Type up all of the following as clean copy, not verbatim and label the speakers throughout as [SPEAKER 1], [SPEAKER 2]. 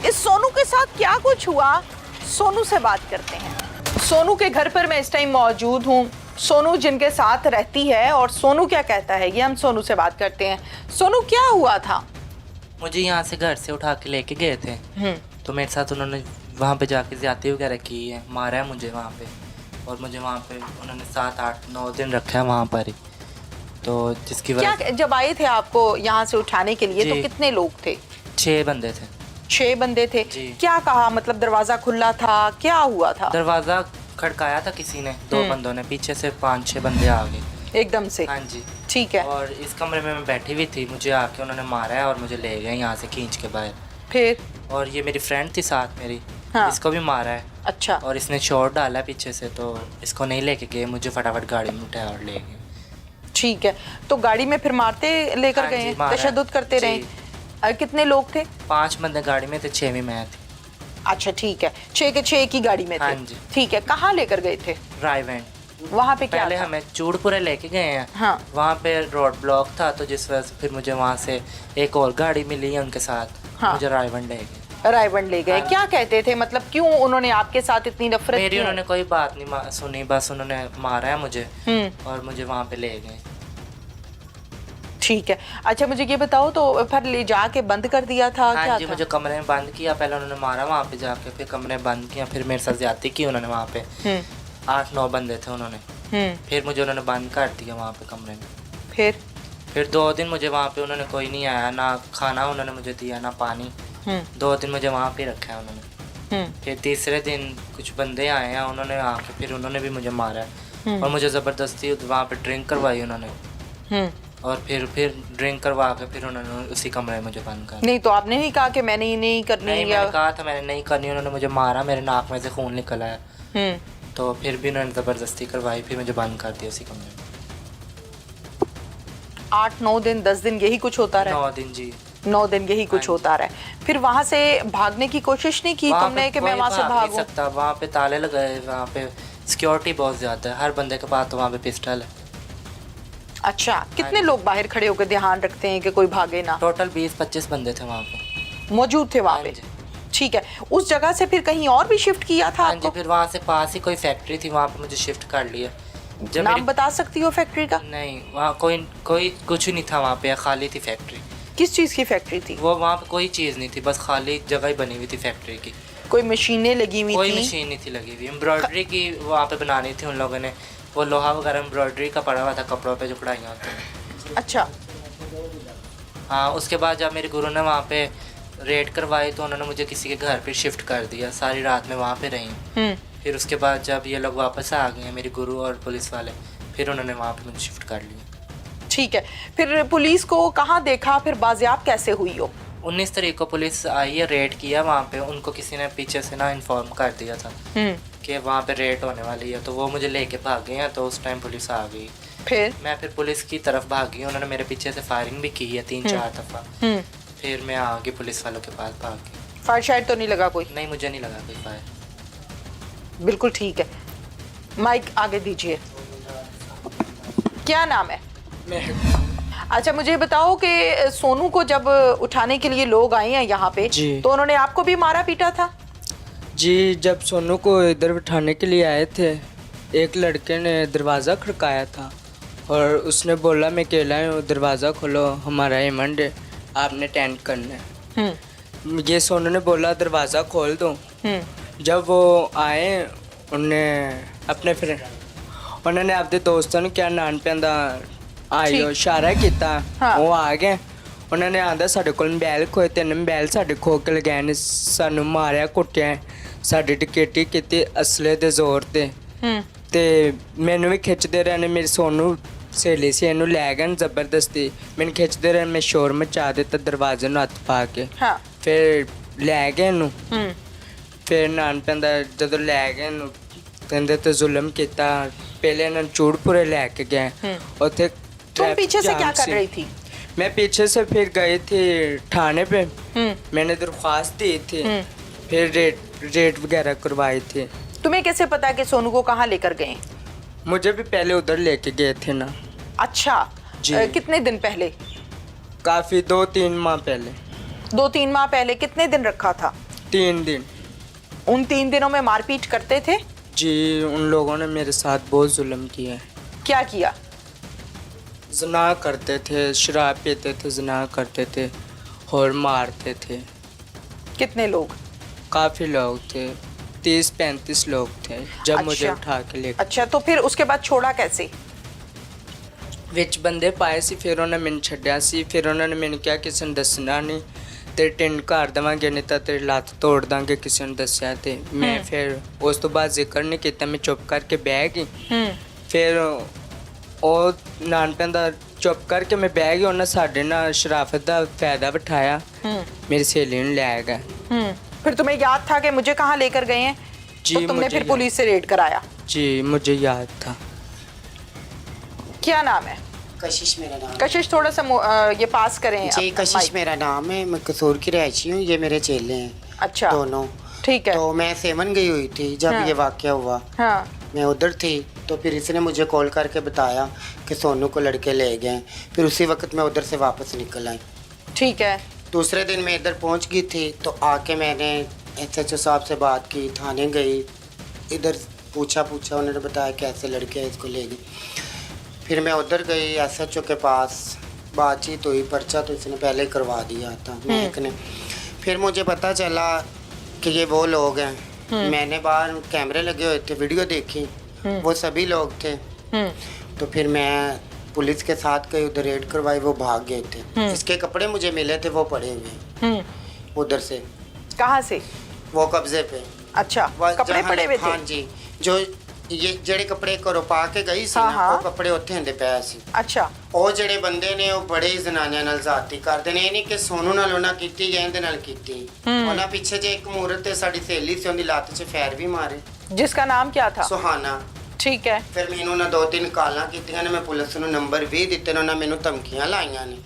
[SPEAKER 1] इस सोनू के साथ क्या कुछ हुआ, सोनू से बात करते हैं। सोनू के घर पर मैं इस टाइम मौजूद हूँ, सोनू जिनके साथ रहती है, और सोनू क्या कहता है ये हम सोनू से बात करते हैं। सोनू, क्या हुआ था?
[SPEAKER 2] मुझे यहाँ से घर से उठा के लेके गए थे, तो मेरे साथ उन्होंने वहाँ पे जाके ज़्यादती वगैरह की है, मारा है मुझे वहाँ पे, और मुझे वहाँ पे उन्होंने 7, 8, 9 दिन रखा है वहाँ पर ही। तो जिसकी वजह
[SPEAKER 1] क्या जब आए थे आपको यहाँ से उठाने के लिए तो कितने लोग थे?
[SPEAKER 2] 6 बंदे थे।
[SPEAKER 1] 6 बंदे थे। क्या कहा, मतलब दरवाजा खुला था, क्या हुआ था?
[SPEAKER 2] दरवाजा खड़काया था किसी ने, 2 बंदों ने, पीछे से 5-6 बंदे आ गए
[SPEAKER 1] एकदम से।
[SPEAKER 2] हाँ जी,
[SPEAKER 1] ठीक है।
[SPEAKER 2] और इस कमरे में मैं बैठी हुई थी, मुझे आके उन्होंने मारा है और मुझे ले गए यहाँ से खींच के बाहर।
[SPEAKER 1] फिर?
[SPEAKER 2] और ये मेरी फ्रेंड थी साथ मेरी,
[SPEAKER 1] हाँ।
[SPEAKER 2] इसको भी मारा है।
[SPEAKER 1] अच्छा।
[SPEAKER 2] और इसने शॉट डाला पीछे से, तो इसको नहीं लेके गए, मुझे फटाफट गाड़ी में उठाया और ले गए।
[SPEAKER 1] ठीक है, तो गाड़ी में फिर मारते लेकर
[SPEAKER 2] हाँ
[SPEAKER 1] गए,
[SPEAKER 2] तशद्दुद
[SPEAKER 1] करते रहे। कितने लोग थे?
[SPEAKER 2] 5 बंदे गाड़ी में थे, 6वीं मैं थी।
[SPEAKER 1] अच्छा ठीक है, 6 के 6 की गाड़ी में थे।
[SPEAKER 2] हाँ जी।
[SPEAKER 1] ठीक है, कहाँ लेकर गए थे?
[SPEAKER 2] रायवेंड।
[SPEAKER 1] वहाँ पे क्या
[SPEAKER 2] पहले
[SPEAKER 1] था?
[SPEAKER 2] हमें चूड़पुरे लेके गए हैं।
[SPEAKER 1] हाँ।
[SPEAKER 2] वहाँ पे रोड ब्लॉक था, तो जिस वजह से फिर मुझे वहाँ से एक और गाड़ी मिली है उनके साथ। हाँ। मुझे रायवेंड ले गए।
[SPEAKER 1] रायवेंड ले गए। क्या कहते थे, मतलब क्यों उन्होंने आपके साथ इतनी नफरत?
[SPEAKER 2] मेरी उन्होंने कोई बात नहीं सुनी, बस उन्होंने मारा है मुझे और मुझे वहाँ पे ले गए।
[SPEAKER 1] ठीक है। अच्छा मुझे ये बताओ, तो फिर ले जाके बंद कर दिया था?
[SPEAKER 2] हाँ
[SPEAKER 1] क्या
[SPEAKER 2] जी,
[SPEAKER 1] था?
[SPEAKER 2] मुझे कमरे में बंद किया, पहले उन्होंने मारा वहाँ पे जाके, फिर कमरे में बंद किया, फिर मेरे साथ ज्यादती की उन्होंने वहाँ पे। 8-9 बंदे थे उन्होंने। फिर मुझे उन्होंने बंद कर दिया वहाँ पे कमरे में। फिर 2 दिन मुझे वहाँ पे उन्होंने कोई नहीं आया, ना खाना उन्होंने मुझे दिया ना पानी। 2 दिन मुझे वहाँ पे रखा है उन्होंने। फिर तीसरे दिन कुछ बंदे आए हैं, उन्होंने आके फिर उन्होंने भी मुझे मारा है और मुझे ज़बरदस्ती वहाँ पे ड्रिंक करवाई उन्होंने। और फिर ड्रिंक करवा के फिर उन्होंने उसी कमरे में मुझे बंद कर।
[SPEAKER 1] नहीं तो आपने नहीं कहा कि मैंने नहीं करनी?
[SPEAKER 2] नहीं, मैंने कहा था मैंने नहीं करनी, उन्होंने मुझे मारा, मेरे नाक में से खून निकल आया। तो फिर भी उन्होंने ज़बरदस्ती करवाई, फिर मुझे बंद कर दिया उसी कमरे में।
[SPEAKER 1] 8-9 दिन 10 दिन यही कुछ होता रहा?
[SPEAKER 2] 9 दिन जी।
[SPEAKER 1] 9 दिन यही कुछ होता रहा। फिर वहाँ से भागने की कोशिश नहीं की तुमने कि मैं वहाँ से भागूं?
[SPEAKER 2] सकता, वहाँ पे ताले लगाए, वहाँ पे सिक्योरिटी बहुत ज़्यादा है, हर बंदे के पास तो वहाँ पे पिस्टल है।
[SPEAKER 1] अच्छा, कितने लोग बाहर खड़े होकर ध्यान रखते हैं कि कोई भागे ना?
[SPEAKER 2] टोटल 20-25 बंदे थे वहाँ पे,
[SPEAKER 1] मौजूद थे वहाँ पे। ठीक है, उस जगह से फिर कहीं और भी शिफ्ट किया था आपको?
[SPEAKER 2] फिर वहाँ से पास ही कोई फैक्ट्री थी, वहाँ पे मुझे शिफ्ट कर लिया।
[SPEAKER 1] नाम बता सकती हो फैक्ट्री का?
[SPEAKER 2] नहीं, वहाँ कोई कुछ नहीं था, वहाँ पे खाली थी फैक्ट्री।
[SPEAKER 1] किस चीज़ की फैक्ट्री थी
[SPEAKER 2] वो? वहाँ पे कोई चीज़ नहीं थी, बस खाली जगह ही बनी हुई थी फैक्ट्री की।
[SPEAKER 1] कोई मशीनें लगी हुई थी?
[SPEAKER 2] कोई मशीन नहीं थी लगी हुई, एम्ब्रॉयडरी की वहाँ पे बनानी थी उन लोगों ने, वो लोहा वगैरह एम्ब्रॉयडरी का पड़ा हुआ था कपड़ों पे जो कढ़ाइयाँ होती हैं।
[SPEAKER 1] अच्छा।
[SPEAKER 2] हाँ, उसके बाद जब मेरे गुरु ने वहाँ पे रेड करवाई तो उन्होंने मुझे किसी के घर पे शिफ्ट कर दिया, सारी रात में वहाँ पे रही। फिर उसके बाद जब ये लोग वापस आ गए, मेरे गुरु और पुलिस वाले, फिर उन्होंने वहाँ पे मुझे शिफ्ट कर लिया।
[SPEAKER 1] ठीक है, फिर पुलिस को कहाँ देखा, फिर बाजियाब कैसे हुई हो?
[SPEAKER 2] 19 तारीख को पुलिस आई है, रेड किया वहाँ पे, उनको किसी ने पीछे से ना इन्फॉर्म कर दिया था कि वहाँ पे रेड होने वाली है, तो वो मुझे लेके भाग गए हैं, तो उस टाइम पुलिस आ गई। फिर पुलिस की तरफ भागी, उन्होंने मेरे पीछे से फायरिंग भी की है 3-4 दफ़ा। फिर मैं आगे पुलिस वालों के पास भाग गई।
[SPEAKER 1] फायर शायद तो नहीं लगा कोई?
[SPEAKER 2] नहीं, मुझे नहीं लगा कोई फायर।
[SPEAKER 1] बिल्कुल ठीक है, माइक आगे दीजिए। क्या नाम है? अच्छा मुझे बताओ कि सोनू को जब उठाने के लिए लोग आए हैं यहाँ पे, तो उन्होंने आपको भी मारा पीटा था?
[SPEAKER 3] जी, जब सोनू को इधर उठाने के लिए आए थे, एक लड़के ने दरवाज़ा खड़काया था और उसने बोला मैं अकेला हूँ, दरवाज़ा खोलो, हमारा इवेंट है, आपने अटेंड करना है। ये सोनू ने बोला दरवाज़ा खोल दो। जब वो आए उन्होंने अपने दोस्तों ने क्या नान पैंदा आयो इशारा किया। हाँ। वो आ गए, उन्होंने आंदा साढ़े को मोबाइल खोए, 3 मोबाइल साढ़े खो के लगे ने, सानू मारिया कुटिया, साड़ी टिकेटी की असले के जोर ते मैनू भी खिंचते रहे ने, मेरी सोनू सहेली से इनू लै गए जबरदस्ती, मैंने खिंचते रहे, मैं शोर मचा दिता दरवाजे में हथ पा के। हाँ। फिर लै गए इनू, फिर नान पैंदा जो लै गए इनू कहते तो जुल्म किया। पहले इन्होंने चूड़पुरे लैके गए, उत्थे
[SPEAKER 1] तुम पीछे से क्या कर रही थी?
[SPEAKER 3] मैं पीछे से फिर गई थी थाने पे, मैंने दरख्वास्त दी थी, फिर रेड वगैरह करवाई थी।
[SPEAKER 1] तुम्हें कैसे पता कि सोनू को कहाँ लेकर गए?
[SPEAKER 3] मुझे भी पहले उधर लेके गए थे ना।
[SPEAKER 1] अच्छा जी। कितने दिन पहले?
[SPEAKER 3] काफ़ी 2-3 माह पहले।
[SPEAKER 1] 2-3 माह पहले। कितने दिन रखा था?
[SPEAKER 3] 3 दिन।
[SPEAKER 1] उन 3 दिनों में मारपीट करते थे?
[SPEAKER 3] जी, उन लोगों ने मेरे साथ बहुत जुल्म किया है।
[SPEAKER 1] क्या किया?
[SPEAKER 3] जना करते थे, शराब पीते थे, जना करते थे और मारते थे।
[SPEAKER 1] कितने लोग?
[SPEAKER 3] काफ़ी लोग थे, 30-35 लोग थे जब मुझे
[SPEAKER 1] अच्छा।
[SPEAKER 3] उठा के ले
[SPEAKER 1] अच्छा, तो फिर उसके बाद छोड़ा कैसे?
[SPEAKER 3] ਵਿੱਚ ਬੰਦੇ ਪਾਏ ਸੀ, ਫਿਰ ਉਹਨਾਂ ਮੈਨੂੰ ਛੱਡਿਆ ਸੀ। ਫਿਰ ਉਹਨਾਂ ਨੇ ਮੈਨੂੰ ਕਿਹਾ ਕਿਸੇ ਨੂੰ ਦੱਸਣਾ ਨਹੀਂ, ਤੇਰੇ ਟਿੰਡ ਘਰ ਦੇਵਾਂਗੇ, ਨਹੀਂ ਤਾਂ ਤੇਰੀ ਲੱਤ ਤੋੜ ਦਾਂਗੇ ਕਿਸੇ ਨੂੰ ਦੱਸਿਆ ਤੇ। ਮੈਂ ਫਿਰ ਉਸ ਤੋਂ ਬਾਅਦ ਜ਼ਿਕਰ ਨਹੀਂ ਕੀਤਾ, ਮੈਂ ਚੁੱਪ ਕਰਕੇ ਬਹਿ ਗਈ। ਫਿਰ ਉਹ ਨਾਨਪਿਆਂ ਦਾ ਚੁੱਪ ਕਰਕੇ ਮੈਂ ਬਹਿ ਗਈ। ਉਹਨਾਂ ਸਾਡੇ ਨਾਲ ਸ਼ਰਾਫਤ ਦਾ ਫਾਇਦਾ ਉਠਾਇਆ, ਮੇਰੀ ਸਹੇਲੀ ਨੂੰ ਲੈ ਗਏ।
[SPEAKER 1] फिर तुम्हें याद था कि मुझे कहाँ लेकर गए हैं?
[SPEAKER 3] जी,
[SPEAKER 1] तो तुमने
[SPEAKER 3] मुझे
[SPEAKER 1] फिर
[SPEAKER 3] याद-
[SPEAKER 1] पुलिस से रेड कराया।
[SPEAKER 3] जी, मुझे याद था।
[SPEAKER 1] क्या नाम है?
[SPEAKER 4] कशिश मेरा नाम है।
[SPEAKER 1] कशिश, थोड़ा सा ये पास करें
[SPEAKER 4] जी,
[SPEAKER 1] अपना
[SPEAKER 4] कशिश
[SPEAKER 1] माइक।
[SPEAKER 4] मेरा नाम है। मैं कसूर की रहायशी हूँ। ये मेरे चेले हैं
[SPEAKER 1] अच्छा,
[SPEAKER 4] दोनों।
[SPEAKER 1] ठीक है।
[SPEAKER 4] तो मैं सेवन गई हुई थी जब
[SPEAKER 1] हाँ।
[SPEAKER 4] ये वाकया हुआ।
[SPEAKER 1] हाँ,
[SPEAKER 4] मैं उधर थी तो फिर इसने मुझे कॉल करके बताया कि सोनू को लड़के ले गए। फिर उसी वक्त मैं उधर से वापस निकल आई।
[SPEAKER 1] ठीक है।
[SPEAKER 4] दूसरे दिन मैं इधर पहुंच गई थी तो आके मैंने SHO साहब से बात की, थाने गई, इधर पूछा उन्होंने बताया कि ऐसे लड़के हैं, इसको ले गई। फिर मैं उधर गई SHO के पास, बातचीत हुई, पर्चा तो इसने पहले ही करवा दिया था महक ने। फिर मुझे पता चला कि ये वो लोग हैं। मैंने बाहर कैमरे लगे हुए थे, वीडियो देखी, वो सभी लोग थे। तो फिर मैं पुलिस के साथ गई, उधर रेड करवाई, वो भाग गए थे। इसके कपड़े मुझे मिले थे, वो पड़े हुए उधर से,
[SPEAKER 1] कहाँ से?
[SPEAKER 4] वो कब्जे पे।
[SPEAKER 1] अच्छा,
[SPEAKER 4] वो
[SPEAKER 1] कपड़े
[SPEAKER 4] जहाँ-
[SPEAKER 1] पड़े हुए
[SPEAKER 4] हाँ
[SPEAKER 1] थे?
[SPEAKER 4] जी, जो ये ਜਿਹੜੇ ਕੱਪੜੇ ਘਰੋਂ ਪਾ ਕੇ ਗਈ ਸੀ
[SPEAKER 1] ਹਾਂ,
[SPEAKER 4] ਨਾ,
[SPEAKER 1] ਹਾਂ।
[SPEAKER 4] ਉਹ ਕੱਪੜੇ ਉੱਥੇ ਹੁੰਦੇ ਪਏ ਸੀ।
[SPEAKER 1] अच्छा,
[SPEAKER 4] ਉਹ ਜਿਹੜੇ ਬੰਦੇ ਨੇ ਉਹ ਬੜੇ ਹੀ ਜ਼ਨਾਨਿਆਂ ਨਾਲ ਜ਼ਾਤੀ ਕਰਦੇ ਨੇ। ਇਹ ਨਹੀਂ ਕਿ ਸੋਨੂ ਨਾਲ ਉਹਨਾਂ ਕੀਤੀ ਜਾਂ ਇਹਦੇ ਨਾਲ ਕੀਤੀ। ਉਹਨਾਂ ਪਿੱਛੇ ਜੇ ਇੱਕ ਮੂਰਤ ਤੇ ਸਾਡੀ ਸਹੇਲੀ ਸੀ, ਉਹਦੀ ਲੱਤ 'ਚ ਫੈਰ ਵੀ ਮਾਰੇ।
[SPEAKER 1] जिसका नाम क्या था?
[SPEAKER 4] ਸੁਹਾਨਾ।
[SPEAKER 1] ठीक है।
[SPEAKER 4] ਫਿਰ ਮੈਨੂੰ ਉਹਨਾਂ 2-3 ਕਾਲਾਂ ਕੀਤੀਆਂ ਨੇ, ਮੈਂ ਪੁਲਿਸ ਨੂੰ ਨੰਬਰ ਵੀ ਦਿੱਤੇ ਨੇ, ਉਹਨਾਂ ਮੈਨੂੰ ਧਮਕੀਆਂ ਲਾਈਆਂ ਨੇ।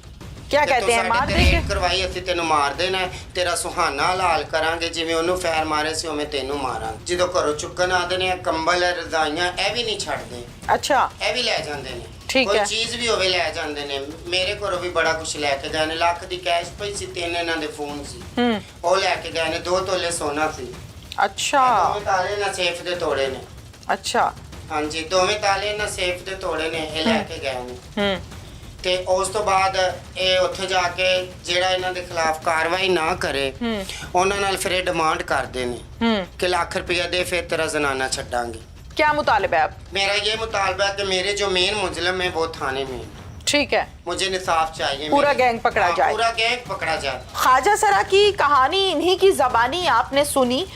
[SPEAKER 1] क्या
[SPEAKER 4] ਜੇ
[SPEAKER 1] कहते
[SPEAKER 4] ਤੂੰ
[SPEAKER 1] हैं,
[SPEAKER 4] ਸਾਡੇ
[SPEAKER 1] मार
[SPEAKER 4] ਤੇ
[SPEAKER 1] देंगे?
[SPEAKER 4] ਰੇਡ ਕਰਵਾਈ, ਅਸੀਂ ਤੈਨੂੰ ਮਾਰ ਦੇਣਾ ਹੈ। ਤੇਰਾ ਸੁਹਾਨਾ ਹਲਾਲ ਕਰਾਂਗੇ, ਜਿਵੇਂ ਉਹਨੂੰ ਫੈਰ ਮਾਰੇ ਸੀ ਉਵੇਂ ਤੈਨੂੰ ਮਾਰਾਂਗੇ। ਜਦੋਂ ਘਰੋਂ ਚੁੱਕਣ ਆਦੇ ਨੇ, ਕੰਬਲ ਰਜ਼ਾਈਆਂ ਇਹ ਵੀ ਨਹੀਂ ਛੱਡਦੇ,
[SPEAKER 1] अच्छा,
[SPEAKER 4] ਇਹ ਵੀ ਲੈ ਜਾਂਦੇ ਨੇ।
[SPEAKER 1] ਠੀਕ
[SPEAKER 4] ਕੋਈ
[SPEAKER 1] ਹੈ।
[SPEAKER 4] ਚੀਜ਼ ਵੀ ਹੋਵੇ ਲੈ ਜਾਂਦੇ ਨੇ। ਮੇਰੇ ਘਰੋਂ ਵੀ ਬੜਾ ਕੁਝ ਲੈ ਕੇ ਗਏ ਨੇ। ਲੱਖ ਦੀ ਕੈਸ਼ ਪਈ ਸੀ, 3 ਇਹਨਾਂ ਦੇ ਫੋਨ ਸੀ, ਉਹ ਲੈ ਕੇ ਗਏ ਨੇ। 2 ਤੋਲੇ ਸੋਨਾ ਸੀ।
[SPEAKER 1] अच्छा,
[SPEAKER 4] ਦੋਵੇਂ ਤਾਲੇ ਨਾ ਸੇਫ ਦੇ ਤੋੜੇ ਨੇ।
[SPEAKER 1] अच्छा।
[SPEAKER 4] ਹਾਂਜੀ, ਦੋਵੇਂ ਤਾਲੇ ਨਾ ਸੇਫ ਦੇ ਤੋੜੇ ਨੇ, ਇਹ ਲੈ ਕੇ ਗਏ ਨੇ। ਤੇ ਉਸ ਤੋਂ ਬਾਅਦ ਇਹ ਉੱਥੇ ਜਾ ਕੇ ਜਿਹੜਾ ਇਹਨਾਂ ਦੇ ਖਿਲਾਫ ਕਾਰਵਾਈ ਨਾ ਕਰੇ, ਉਹਨਾਂ ਨਾਲ ਫਿਰ ਇਹ ਡਿਮਾਂਡ ਕਰਦੇ ਨੇ ਕਿ ਲੱਖ ਰੁਪਇਆ ਦੇ, ਫਿਰ ਤੇਰਾ ਜ਼ਨਾਨਾ ਛੱਡਾਂਗੇ।
[SPEAKER 1] क्या मुतालिबा है अब?
[SPEAKER 4] मेरा ये मुतालबा है कि मेरे जो मेन मुजलम है वो थाने में है।
[SPEAKER 1] ठीक है,
[SPEAKER 4] मुझे इंसाफ चाहिए।
[SPEAKER 1] पूरा
[SPEAKER 4] मेरे-
[SPEAKER 1] गैंग पकड़ा
[SPEAKER 4] हाँ,
[SPEAKER 1] जाए।
[SPEAKER 4] पूरा गैंग पकड़ा जाए।
[SPEAKER 1] ख्वाजा सरा की कहानी इन्हीं की ज़बानी आपने सुनी।